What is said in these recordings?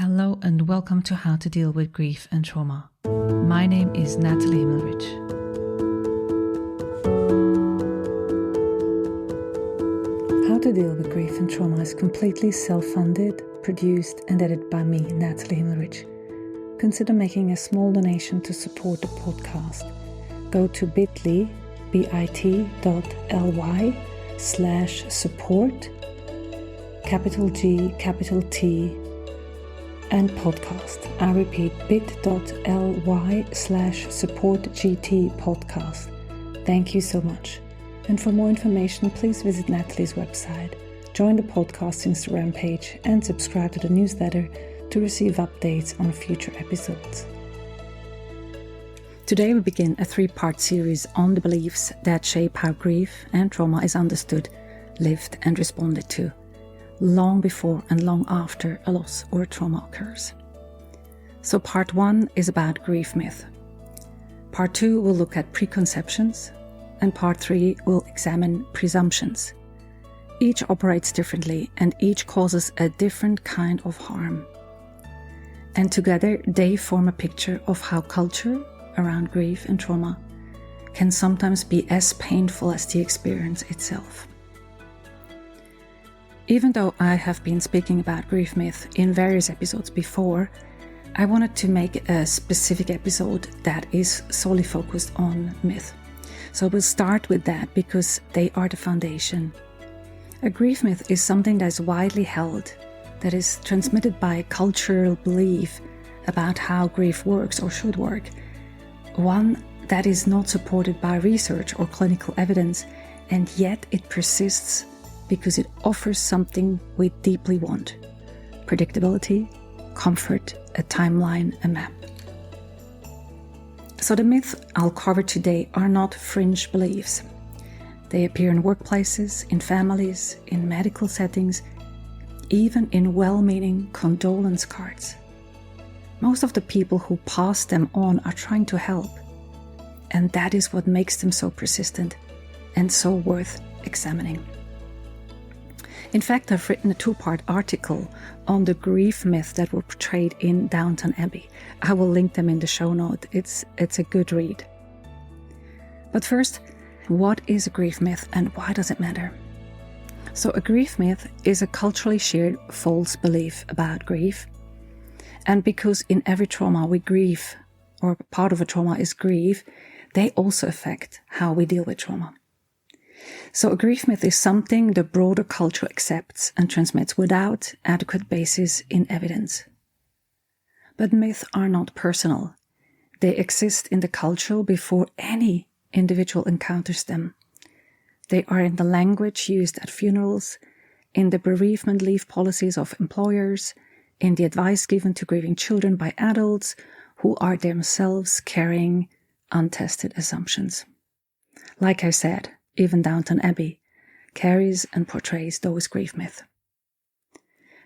Hello and welcome to How to Deal with Grief and Trauma. My name is Nathalie. How to Deal with Grief and Trauma is completely self-funded, produced and edited by me, Nathalie. Consider making a small donation to support the podcast. Go to bit.ly/support, capital G, capital T, and podcast. I repeat, bit.ly/supportgt podcast. Thank you so much. And for more information, please visit Nathalie's website, join the podcast Instagram page, and subscribe to the newsletter to receive updates on future episodes. Today we begin a 3-part series on the beliefs that shape how grief and trauma is understood, lived, and responded to, long before and long after a loss or a trauma occurs. So part 1 is about grief myth. Part 2 will look at preconceptions, and part 3 will examine presumptions. Each operates differently and each causes a different kind of harm. And together they form a picture of how culture around grief and trauma can sometimes be as painful as the experience itself. Even though I have been speaking about grief myth in various episodes before, I wanted to make a specific episode that is solely focused on myth. So we'll start with that because they are the foundation. A grief myth is something that is widely held, that is transmitted by cultural belief about how grief works or should work. One that is not supported by research or clinical evidence, and yet it persists because it offers something we deeply want: predictability, comfort, a timeline, a map. So the myths I'll cover today are not fringe beliefs. They appear in workplaces, in families, in medical settings, even in well-meaning condolence cards. Most of the people who pass them on are trying to help, and that is what makes them so persistent and so worth examining. In fact, I've written a 2-part article on the grief myth that were portrayed in Downton Abbey. I will link them in the show note. It's a good read. But first, what is a grief myth and why does it matter? So a grief myth is a culturally shared false belief about grief. And because in every trauma we grieve, or part of a trauma is grief, they also affect how we deal with trauma. So a grief myth is something the broader culture accepts and transmits without adequate basis in evidence. But myths are not personal. They exist in the culture before any individual encounters them. They are in the language used at funerals, in the bereavement leave policies of employers, in the advice given to grieving children by adults who are themselves carrying untested assumptions. Like I said, even Downton Abbey carries and portrays those grief myths.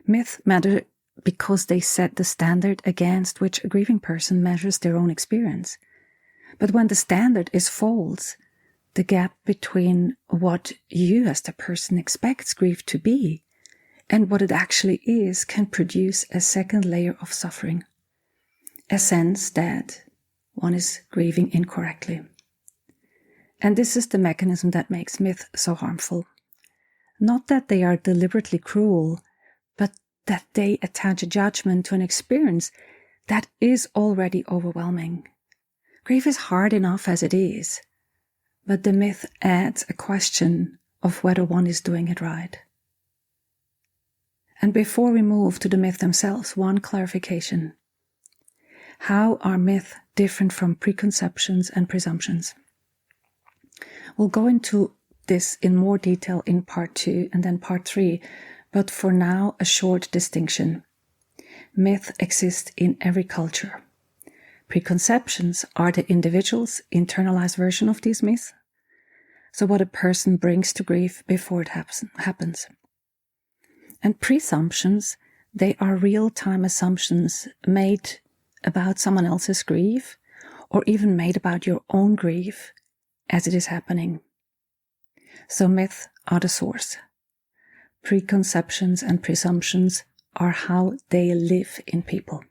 Myths matter because they set the standard against which a grieving person measures their own experience. But when the standard is false, the gap between what you as the person expects grief to be and what it actually is can produce a second layer of suffering, a sense that one is grieving incorrectly. And this is the mechanism that makes myths so harmful. Not that they are deliberately cruel, but that they attach a judgment to an experience that is already overwhelming. Grief is hard enough as it is, but the myth adds a question of whether one is doing it right. And before we move to the myth themselves, one clarification. How are myths different from preconceptions and presumptions? We'll go into this in more detail in part 2 and then part 3, but for now, a short distinction. Myths exist in every culture. Preconceptions are the individual's internalized version of these myths, so what a person brings to grief before it happens. And presumptions, they are real-time assumptions made about someone else's grief, or even made about your own grief as it is happening. So myths are the source. Preconceptions and presumptions are how they live in people.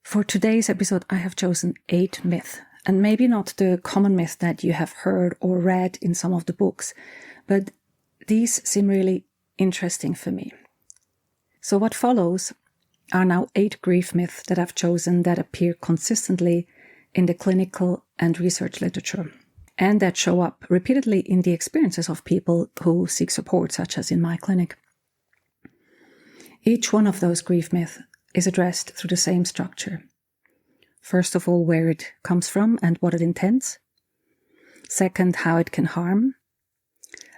For today's episode, I have chosen 8 myths, and maybe not the common myths that you have heard or read in some of the books, but these seem really interesting for me. So what follows are now 8 grief myths that I've chosen that appear consistently in the clinical and research literature, and that show up repeatedly in the experiences of people who seek support, such as in my clinic. Each one of those grief myths is addressed through the same structure. First of all, where it comes from and what it intends. Second, how it can harm.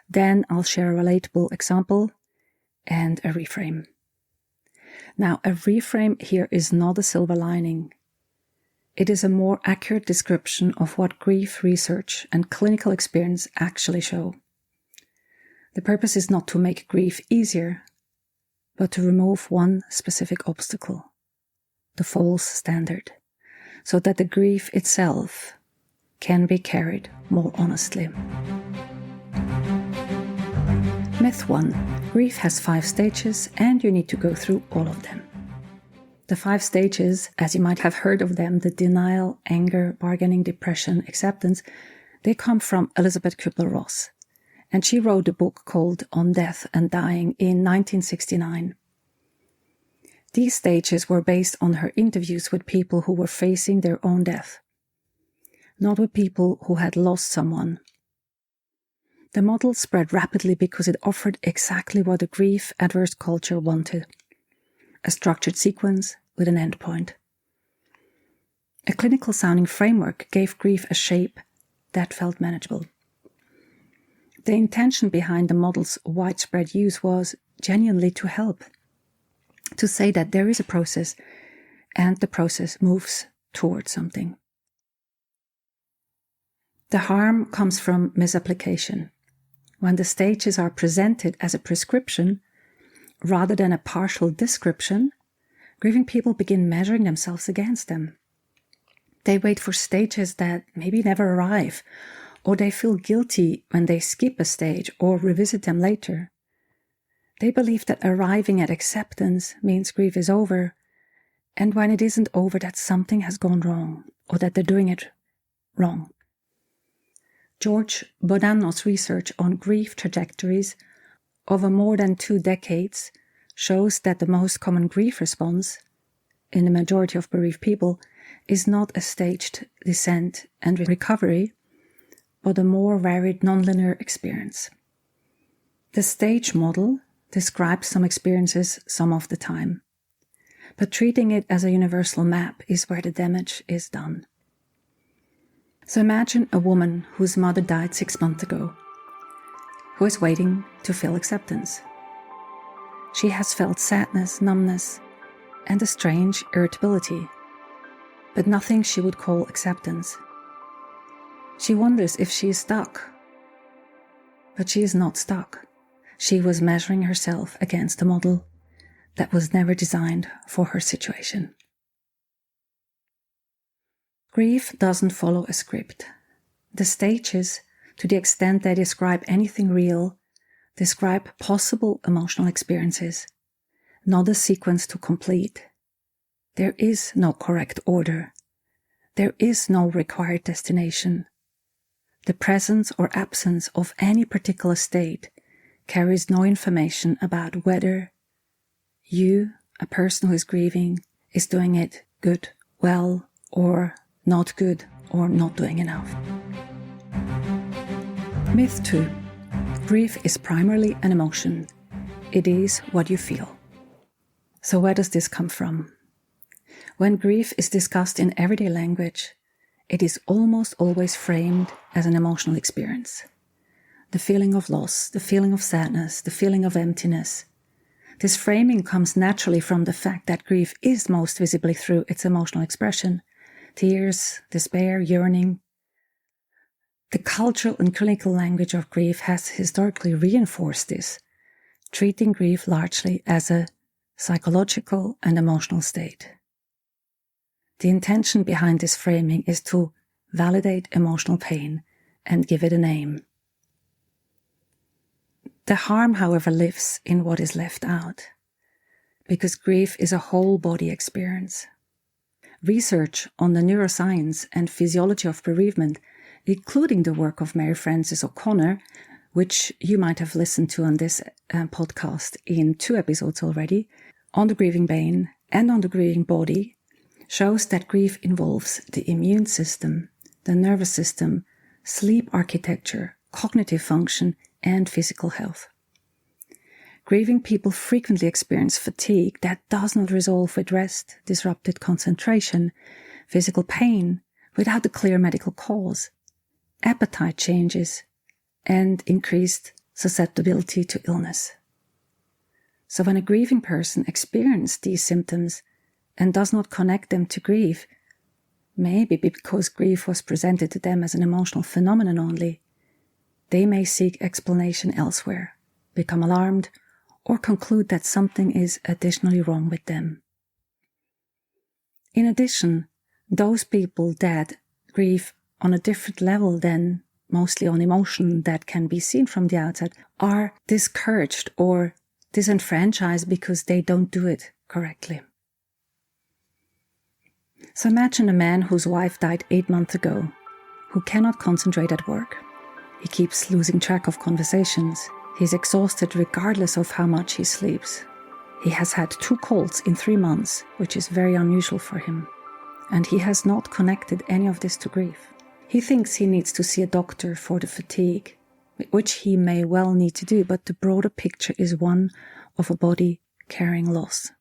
Then I'll share a relatable example and a reframe. Now, a reframe here is not a silver lining. It is a more accurate description of what grief research and clinical experience actually show. The purpose is not to make grief easier, but to remove one specific obstacle, the false standard, so that the grief itself can be carried more honestly. Myth 1. Grief has 5 stages and you need to go through all of them. The 5 stages, as you might have heard of them, the denial, anger, bargaining, depression, acceptance, they come from Elizabeth Kubler-Ross. And she wrote a book called On Death and Dying in 1969. These stages were based on her interviews with people who were facing their own death, not with people who had lost someone. The model spread rapidly because it offered exactly what a grief adverse culture wanted: a structured sequence with an endpoint. A clinical sounding framework gave grief a shape that felt manageable. The intention behind the model's widespread use was genuinely to help, to say that there is a process and the process moves towards something. The harm comes from misapplication. When the stages are presented as a prescription rather than a partial description, grieving people begin measuring themselves against them. They wait for stages that maybe never arrive, or they feel guilty when they skip a stage or revisit them later. They believe that arriving at acceptance means grief is over, and when it isn't over, that something has gone wrong, or that they're doing it wrong. George Bodano's research on grief trajectories over more than 2 decades shows that the most common grief response in the majority of bereaved people is not a staged descent and recovery, but a more varied nonlinear experience. The stage model describes some experiences some of the time, but treating it as a universal map is where the damage is done. So imagine a woman whose mother died 6 months ago, who is waiting to feel acceptance. She has felt sadness, numbness, and a strange irritability, but nothing she would call acceptance. She wonders if she is stuck, but she is not stuck. She was measuring herself against a model that was never designed for her situation. Grief doesn't follow a script. The stages, to the extent they describe anything real, describe possible emotional experiences, not a sequence to complete. There is no correct order. There is no required destination. The presence or absence of any particular state carries no information about whether you, a person who is grieving, is doing it good, well, or not good, or not doing enough. Myth 2. Grief is primarily an emotion. It is what you feel. So where does this come from? When grief is discussed in everyday language, it is almost always framed as an emotional experience. The feeling of loss, the feeling of sadness, the feeling of emptiness. This framing comes naturally from the fact that grief is most visibly through its emotional expression: tears, despair, yearning. The cultural and clinical language of grief has historically reinforced this, treating grief largely as a psychological and emotional state. The intention behind this framing is to validate emotional pain and give it a name. The harm, however, lives in what is left out, because grief is a whole body experience. Research on the neuroscience and physiology of bereavement, including the work of Mary Frances O'Connor, which you might have listened to on this podcast in 2 episodes already, on the grieving brain and on the grieving body, shows that grief involves the immune system, the nervous system, sleep architecture, cognitive function, and physical health. Grieving people frequently experience fatigue that does not resolve with rest, disrupted concentration, physical pain without a clear medical cause, appetite changes, and increased susceptibility to illness. So when a grieving person experiences these symptoms and does not connect them to grief, maybe because grief was presented to them as an emotional phenomenon only, they may seek explanation elsewhere, become alarmed, or conclude that something is additionally wrong with them. In addition, those people that grieve on a different level than mostly on emotion that can be seen from the outside are discouraged or disenfranchised because they don't do it correctly. So imagine a man whose wife died 8 months ago, who cannot concentrate at work. He keeps losing track of conversations. He's exhausted regardless of how much he sleeps. He has had 2 colds in 3 months, which is very unusual for him. And he has not connected any of this to grief. He thinks he needs to see a doctor for the fatigue, which he may well need to do, but the broader picture is one of a body carrying loss.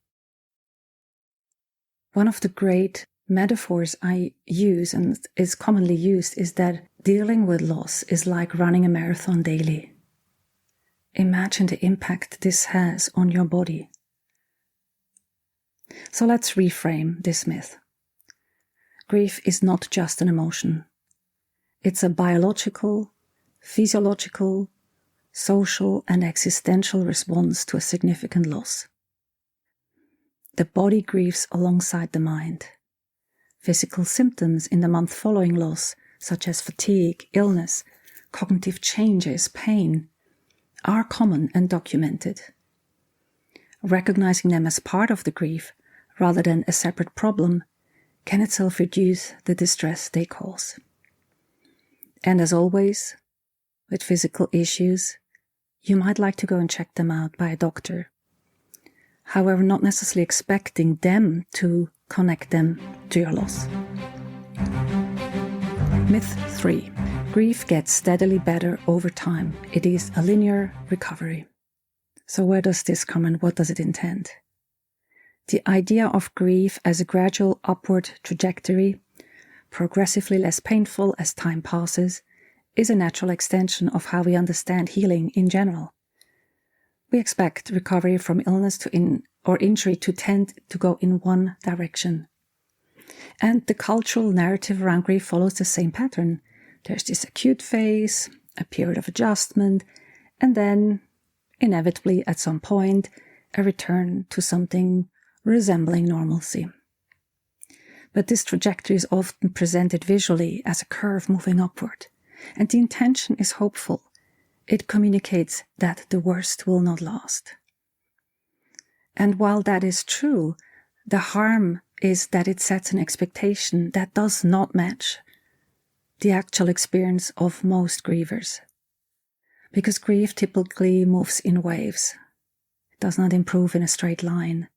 One of the great metaphors I use and is commonly used is that dealing with loss is like running a marathon daily. Imagine the impact this has on your body. So let's reframe this myth. Grief is not just an emotion. It's a biological, physiological, social, and existential response to a significant loss. The body grieves alongside the mind. Physical symptoms in the month following loss, such as fatigue, illness, cognitive changes, pain, are common and documented. Recognizing them as part of the grief, rather than a separate problem, can itself reduce the distress they cause. And as always, with physical issues, you might like to go and check them out by a doctor. However, not necessarily expecting them to connect them to your loss. Myth 3. Grief gets steadily better over time. It is a linear recovery. So where does this come and what does it intend? The idea of grief as a gradual upward trajectory, progressively less painful as time passes, is a natural extension of how we understand healing in general. We expect recovery from illness or injury to tend to go in one direction. And the cultural narrative around grief follows the same pattern. There's this acute phase, a period of adjustment, and then, inevitably at some point, a return to something resembling normalcy. But this trajectory is often presented visually as a curve moving upward, and the intention is hopeful. It communicates that the worst will not last. And while that is true, the harm is that it sets an expectation that does not match the actual experience of most grievers. Because grief typically moves in waves. It does not improve in a straight line.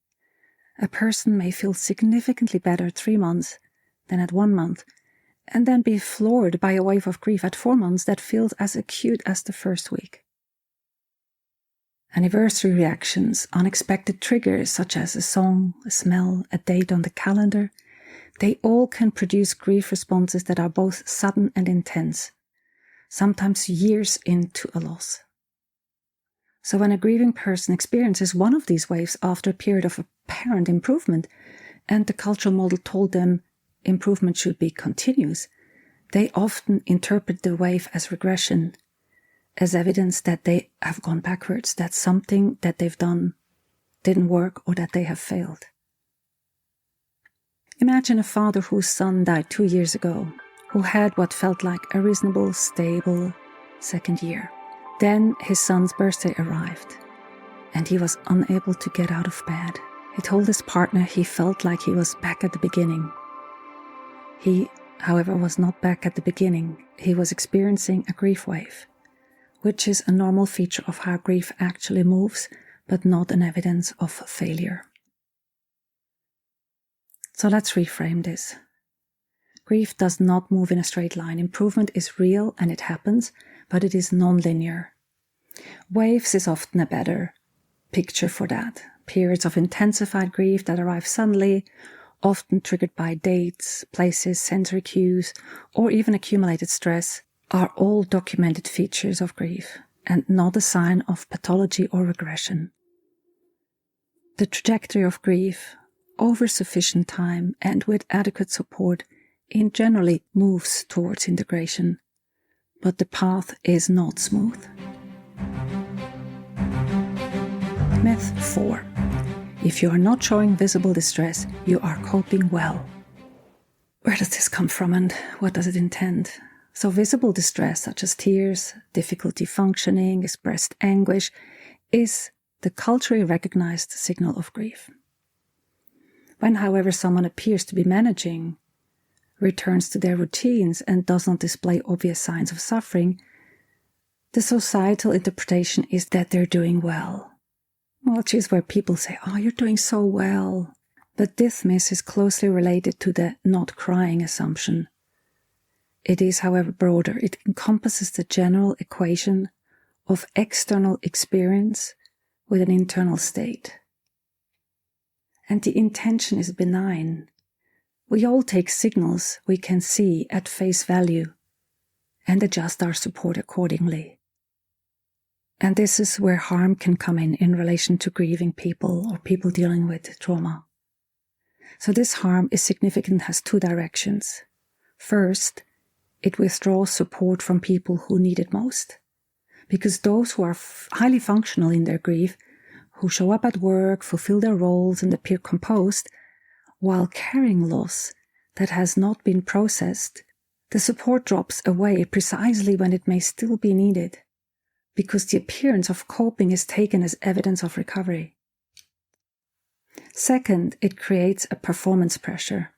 A person may feel significantly better at 3 months than at 1 month, and then be floored by a wave of grief at 4 months that feels as acute as the first week. Anniversary reactions, unexpected triggers such as a song, a smell, a date on the calendar, they all can produce grief responses that are both sudden and intense, sometimes years into a loss. So when a grieving person experiences one of these waves after a period of apparent improvement, and the cultural model told them improvement should be continuous, they often interpret the wave as regression, as evidence that they have gone backwards, that something that they've done didn't work or that they have failed. Imagine a father whose son died 2 years ago, who had what felt like a reasonable, stable second year. Then his son's birthday arrived, and he was unable to get out of bed. He told his partner he felt like he was back at the beginning. He, however, was not back at the beginning. He was experiencing a grief wave, which is a normal feature of how grief actually moves, but not an evidence of failure. So let's reframe this. Grief does not move in a straight line. Improvement is real and it happens, but it is non-linear. Waves is often a better picture for that. Periods of intensified grief that arrive suddenly, often triggered by dates, places, sensory cues, or even accumulated stress, are all documented features of grief and not a sign of pathology or regression. The trajectory of grief, over sufficient time and with adequate support, generally moves towards integration, but the path is not smooth. Myth 4. If you are not showing visible distress, you are coping well. Where does this come from and what does it intend? So visible distress, such as tears, difficulty functioning, expressed anguish, is the culturally recognized signal of grief. When, however, someone appears to be managing, returns to their routines, and does not display obvious signs of suffering, the societal interpretation is that they're doing well. Which is where people say, "Oh, you're doing so well." But this myth is closely related to the not crying assumption. It is, however, broader. It encompasses the general equation of external experience with an internal state. And the intention is benign. We all take signals we can see at face value and adjust our support accordingly. And this is where harm can come in relation to grieving people or people dealing with trauma. So this harm is significant, has two directions. First, it withdraws support from people who need it most. Because those who are highly functional in their grief, who show up at work, fulfill their roles and appear composed, while carrying loss that has not been processed, the support drops away precisely when it may still be needed, because the appearance of coping is taken as evidence of recovery. Second, it creates a performance pressure.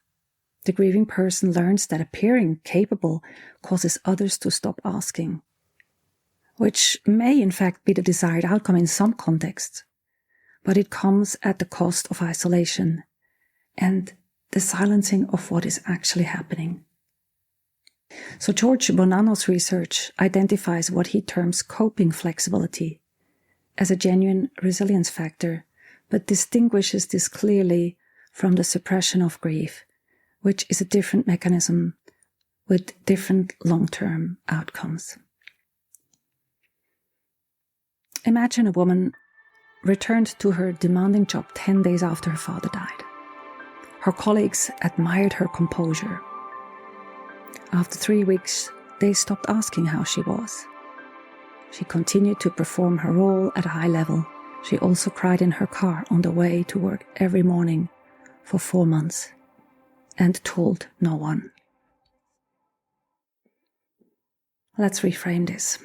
The grieving person learns that appearing capable causes others to stop asking, which may in fact be the desired outcome in some contexts, but it comes at the cost of isolation and the silencing of what is actually happening. So George Bonanno's research identifies what he terms coping flexibility as a genuine resilience factor, but distinguishes this clearly from the suppression of grief, which is a different mechanism with different long-term outcomes. Imagine a woman returned to her demanding job 10 days after her father died. Her colleagues admired her composure. After 3 weeks, they stopped asking how she was. She continued to perform her role at a high level. She also cried in her car on the way to work every morning for 4 months and told no one. Let's reframe this.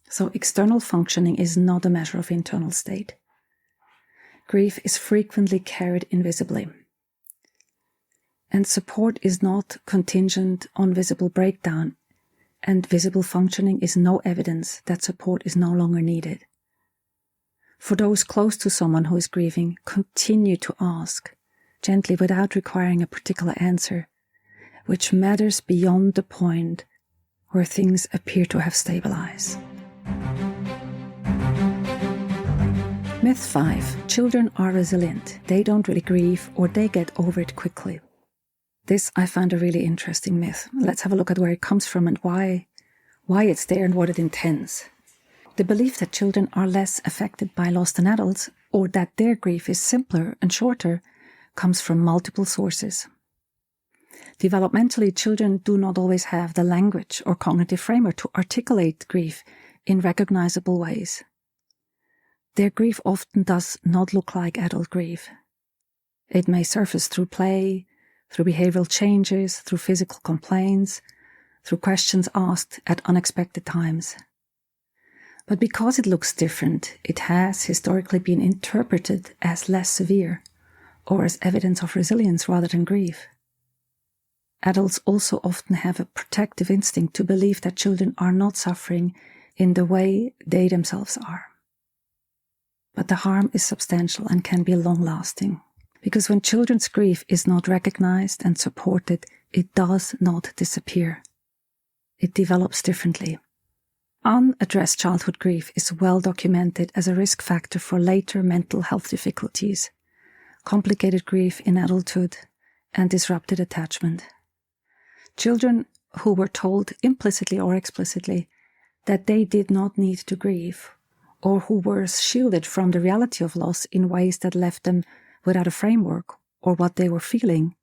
So external functioning is not a measure of internal state. Grief is frequently carried invisibly. And support is not contingent on visible breakdown, and visible functioning is no evidence that support is no longer needed. For those close to someone who is grieving, continue to ask, gently without requiring a particular answer, which matters beyond the point where things appear to have stabilized. Myth 5. Children are resilient. They don't really grieve, or they get over it quickly. This I find a really interesting myth. Let's have a look at where it comes from and why it's there and what it intends. The belief that children are less affected by loss than adults, or that their grief is simpler and shorter, comes from multiple sources. Developmentally, children do not always have the language or cognitive framework to articulate grief in recognizable ways. Their grief often does not look like adult grief. It may surface through play, through behavioral changes, through physical complaints, through questions asked at unexpected times. But because it looks different, it has historically been interpreted as less severe or as evidence of resilience rather than grief. Adults also often have a protective instinct to believe that children are not suffering in the way they themselves are. But the harm is substantial and can be long-lasting, because when children's grief is not recognized and supported, it does not disappear. It develops differently. Unaddressed childhood grief is well documented as a risk factor for later mental health difficulties, complicated grief in adulthood, and disrupted attachment. Children who were told implicitly or explicitly that they did not need to grieve, or who were shielded from the reality of loss in ways that left them without a framework or what they were feeling,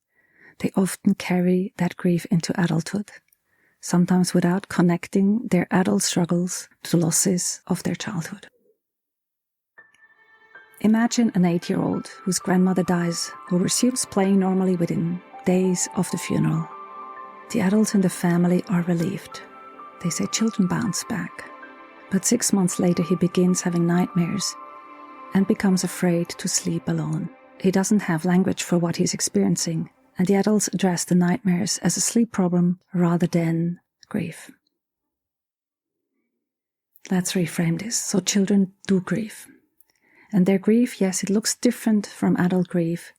they often carry that grief into adulthood, sometimes without connecting their adult struggles to losses of their childhood. Imagine an 8-year-old whose grandmother dies, who resumes playing normally within days of the funeral. The adults in the family are relieved. They say children bounce back. But 6 months later he begins having nightmares and becomes afraid to sleep alone. He doesn't have language for what he's experiencing, and the adults address the nightmares as a sleep problem rather than grief. Let's reframe this. So children do grieve. And their grief, yes, it looks different from adult grief.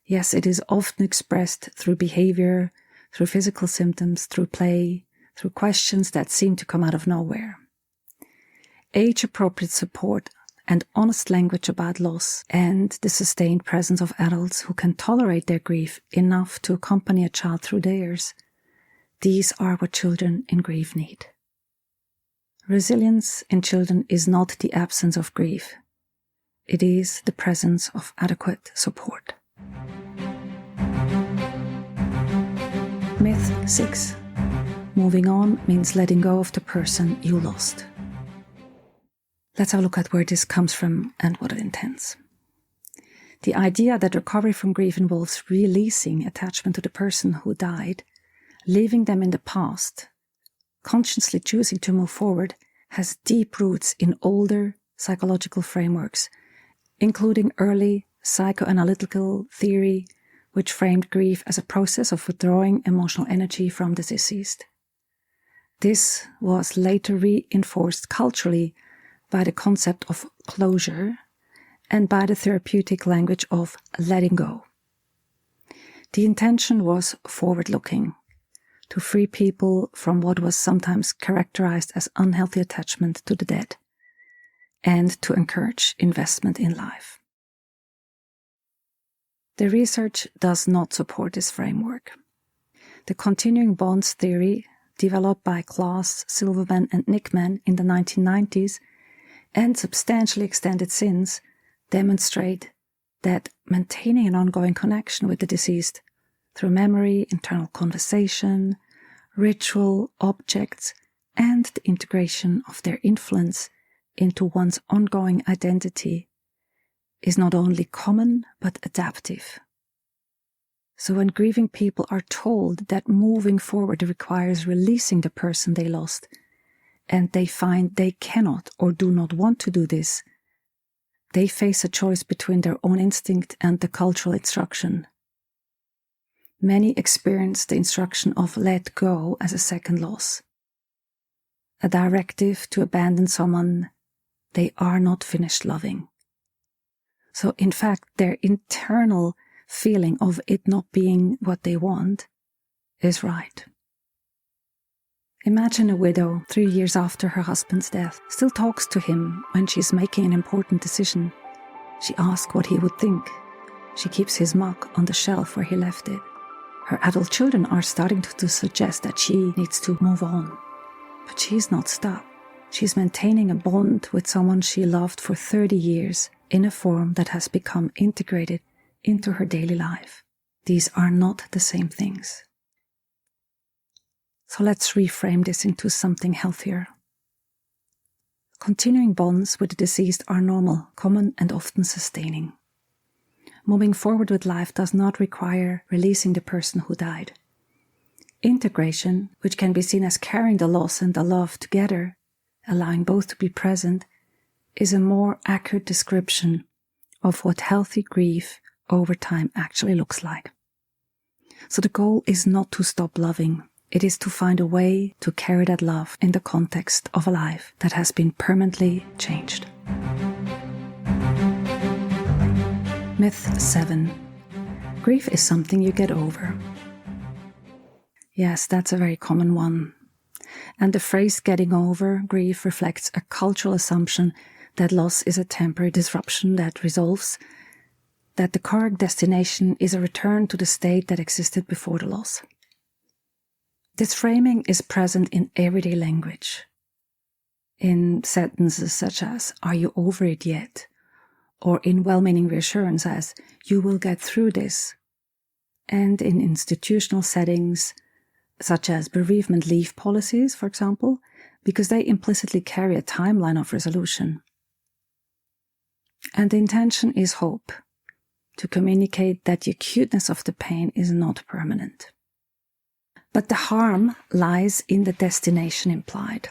Yes, it is often expressed through behavior, through physical symptoms, through play, through questions that seem to come out of nowhere. Age-appropriate support and honest language about loss and the sustained presence of adults who can tolerate their grief enough to accompany a child through theirs, these are what children in grief need. Resilience in children is not the absence of grief. It is the presence of adequate support. Myth 6. Moving on means letting go of the person you lost. Let's have a look at where this comes from and what it intends. The idea that recovery from grief involves releasing attachment to the person who died, leaving them in the past, consciously choosing to move forward, has deep roots in older psychological frameworks, including early psychoanalytical theory, which framed grief as a process of withdrawing emotional energy from the deceased. This was later reinforced culturally by the concept of closure and by the therapeutic language of letting go. The intention was forward-looking, to free people from what was sometimes characterized as unhealthy attachment to the dead, and to encourage investment in life. The research does not support this framework. The continuing bonds theory, developed by Klaas, Silverman, and Nickman in the 1990s, and substantially extended since, demonstrate that maintaining an ongoing connection with the deceased through memory, internal conversation, ritual, objects, and the integration of their influence into one's ongoing identity is not only common but adaptive. So when grieving people are told that moving forward requires releasing the person they lost, and they find they cannot or do not want to do this, they face a choice between their own instinct and the cultural instruction. Many experience the instruction of let go as a second loss, a directive to abandon someone they are not finished loving. So in fact, their internal feeling of it not being what they want is right. Imagine a widow 3 years after her husband's death still talks to him when she's making an important decision. She asks what he would think. She keeps his mug on the shelf where he left it. Her adult children are starting to suggest that she needs to move on. But she's not stuck. She's maintaining a bond with someone she loved for 30 years in a form that has become integrated into her daily life. These are not the same things. So let's reframe this into something healthier. Continuing bonds with the deceased are normal, common, and often sustaining. Moving forward with life does not require releasing the person who died. Integration, which can be seen as carrying the loss and the love together, allowing both to be present, is a more accurate description of what healthy grief over time actually looks like. So the goal is not to stop loving. It is to find a way to carry that love in the context of a life that has been permanently changed. Myth 7. Grief is something you get over. Yes, that's a very common one. And the phrase getting over grief reflects a cultural assumption that loss is a temporary disruption that resolves, that the correct destination is a return to the state that existed before the loss. This framing is present in everyday language, in sentences such as, "Are you over it yet?" or in well-meaning reassurance as, "You will get through this," and in institutional settings such as bereavement leave policies, for example, because they implicitly carry a timeline of resolution. And the intention is hope, to communicate that the acuteness of the pain is not permanent. But the harm lies in the destination implied.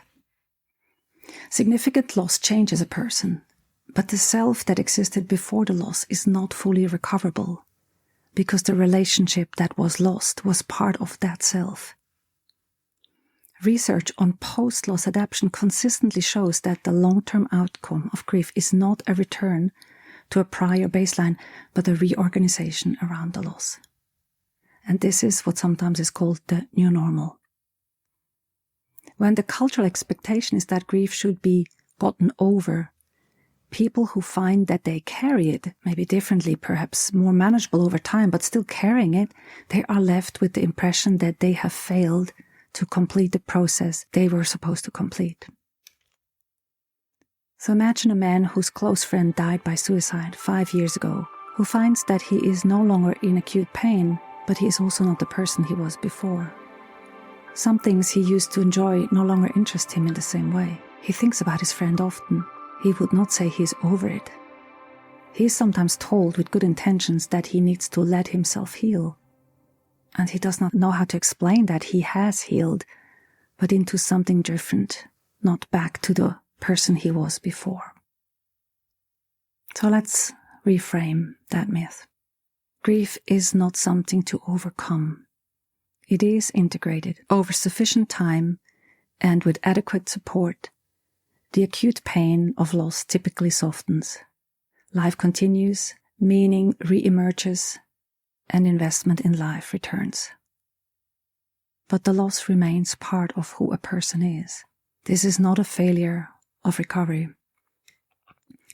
Significant loss changes a person, but the self that existed before the loss is not fully recoverable, because the relationship that was lost was part of that self. Research on post-loss adaptation consistently shows that the long-term outcome of grief is not a return to a prior baseline, but a reorganization around the loss. And this is what sometimes is called the new normal. When the cultural expectation is that grief should be gotten over, people who find that they carry it, maybe differently, perhaps more manageable over time, but still carrying it, they are left with the impression that they have failed to complete the process they were supposed to complete. So imagine a man whose close friend died by suicide 5 years ago, who finds that he is no longer in acute pain, but he is also not the person he was before. Some things he used to enjoy no longer interest him in the same way. He thinks about his friend often. He would not say he's over it. He is sometimes told with good intentions that he needs to let himself heal. And he does not know how to explain that he has healed, but into something different, not back to the person he was before. So let's reframe that myth. Grief is not something to overcome. It is integrated over sufficient time and with adequate support. The acute pain of loss typically softens. Life continues, meaning re-emerges, and investment in life returns. But the loss remains part of who a person is. This is not a failure of recovery.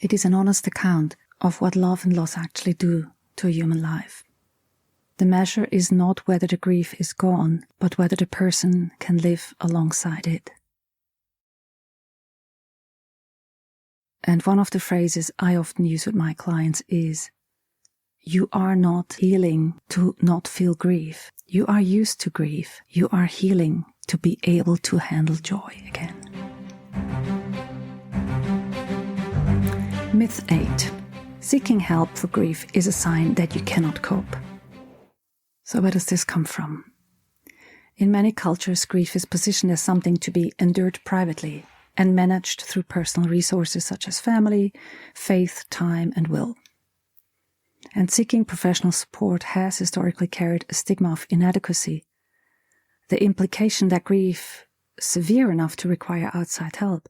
It is an honest account of what love and loss actually do to a human life. The measure is not whether the grief is gone, but whether the person can live alongside it. And one of the phrases I often use with my clients is, "You are not healing to not feel grief. You are used to grief. You are healing to be able to handle joy again." Myth 8. Seeking help for grief is a sign that you cannot cope. So where does this come from? In many cultures, grief is positioned as something to be endured privately and managed through personal resources such as family, faith, time, and will. And seeking professional support has historically carried a stigma of inadequacy. The implication that grief, severe enough to require outside help,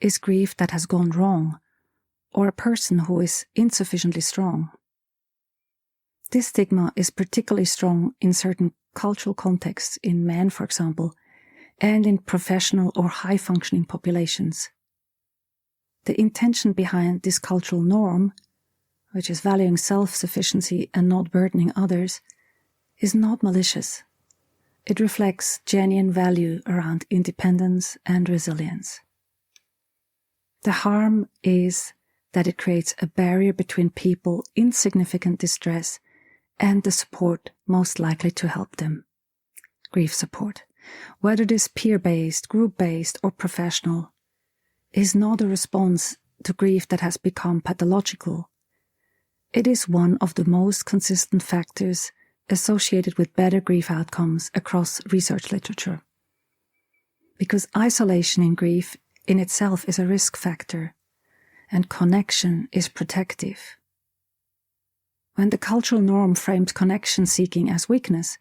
is grief that has gone wrong, or a person who is insufficiently strong. This stigma is particularly strong in certain cultural contexts, in men, for example, and in professional or high-functioning populations. The intention behind this cultural norm, which is valuing self-sufficiency and not burdening others, is not malicious. It reflects genuine value around independence and resilience. The harm is that it creates a barrier between people in significant distress and the support most likely to help them. Grief support, whether it is peer-based, group-based, or professional, is not a response to grief that has become pathological. It is one of the most consistent factors associated with better grief outcomes across research literature. Because isolation in grief in itself is a risk factor, and connection is protective. When the cultural norm frames connection seeking as weakness,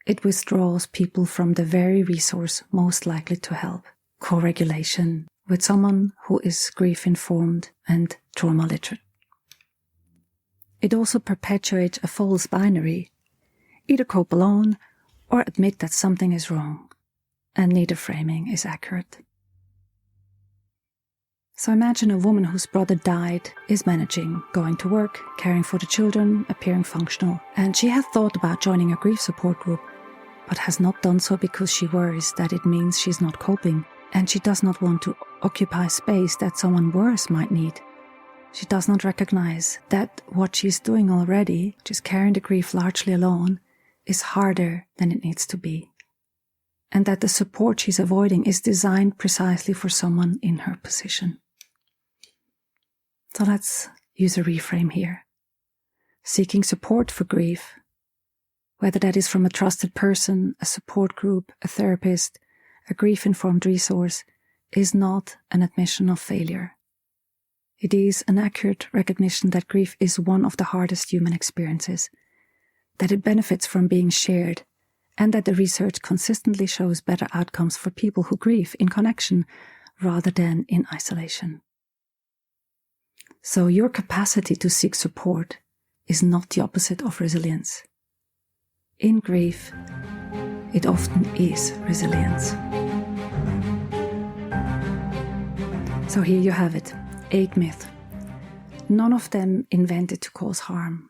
it withdraws people from the very resource most likely to help: co-regulation with someone who is grief-informed and trauma-literate. It also perpetuates a false binary: either cope alone or admit that something is wrong, and neither framing is accurate. So imagine a woman whose brother died is managing, going to work, caring for the children, appearing functional, and she has thought about joining a grief support group, but has not done so because she worries that it means she's not coping, and she does not want to occupy space that someone worse might need. She does not recognize that what she's doing already, which is carrying the grief largely alone, is harder than it needs to be, and that the support she's avoiding is designed precisely for someone in her position. So let's use a reframe here. Seeking support for grief, whether that is from a trusted person, a support group, a therapist, a grief-informed resource, is not an admission of failure. It is an accurate recognition that grief is one of the hardest human experiences, that it benefits from being shared, and that the research consistently shows better outcomes for people who grieve in connection rather than in isolation. So your capacity to seek support is not the opposite of resilience. In grief, it often is resilience. So here you have it, 8 myths. None of them invented to cause harm.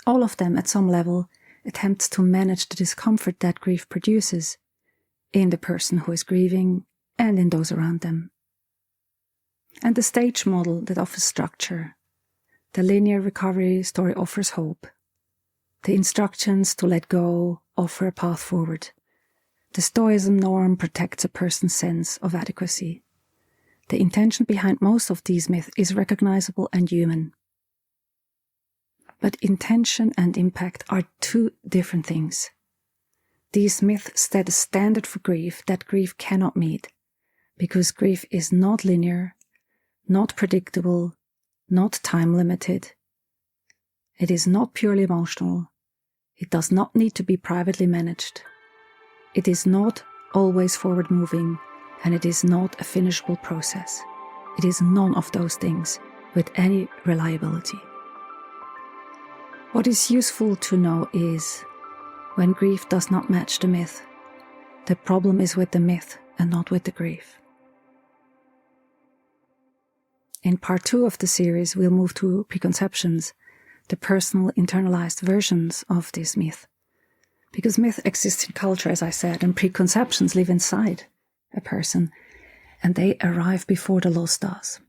All of them, at some level, attempts to manage the discomfort that grief produces in the person who is grieving and in those around them. And the stage model that offers structure, the linear recovery story offers hope. The instructions to let go offer a path forward. The Stoicism norm protects a person's sense of adequacy. The intention behind most of these myths is recognizable and human. But intention and impact are two different things. These myths set a standard for grief that grief cannot meet, because grief is not linear, not predictable, not time-limited. It is not purely emotional. It does not need to be privately managed. It is not always forward-moving, and it is not a finishable process. It is none of those things with any reliability. What is useful to know is, when grief does not match the myth, the problem is with the myth and not with the grief. In part 2 of the series, we'll move to preconceptions, the personal internalized versions of this myth. Because myth exists in culture, as I said, and preconceptions live inside a person, and they arrive before the loss does.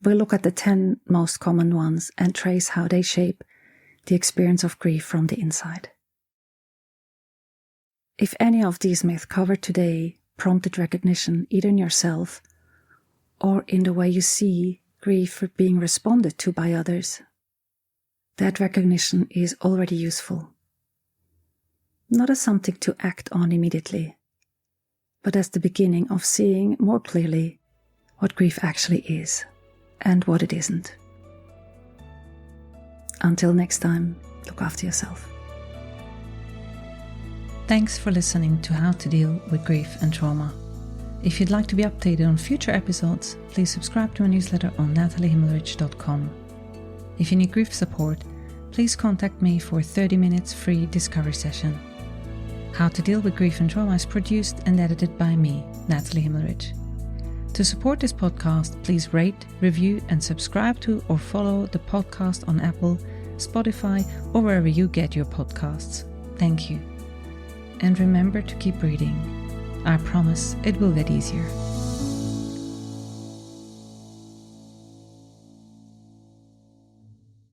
We'll look at the 10 most common ones and trace how they shape the experience of grief from the inside. If any of these myths covered today prompted recognition either in yourself or in the way you see grief being responded to by others, that recognition is already useful. Not as something to act on immediately, but as the beginning of seeing more clearly what grief actually is and what it isn't. Until next time, look after yourself. Thanks for listening to How to Deal with Grief and Trauma. If you'd like to be updated on future episodes, please subscribe to my newsletter on nataliehimmelrich.com. If you need grief support, please contact me for a 30 minutes free discovery session. How to Deal with Grief and Trauma is produced and edited by me, Nathalie Himmelrich. To support this podcast, please rate, review, and subscribe to or follow the podcast on Apple, Spotify, or wherever you get your podcasts. Thank you. And remember to keep breathing. I promise it will get easier.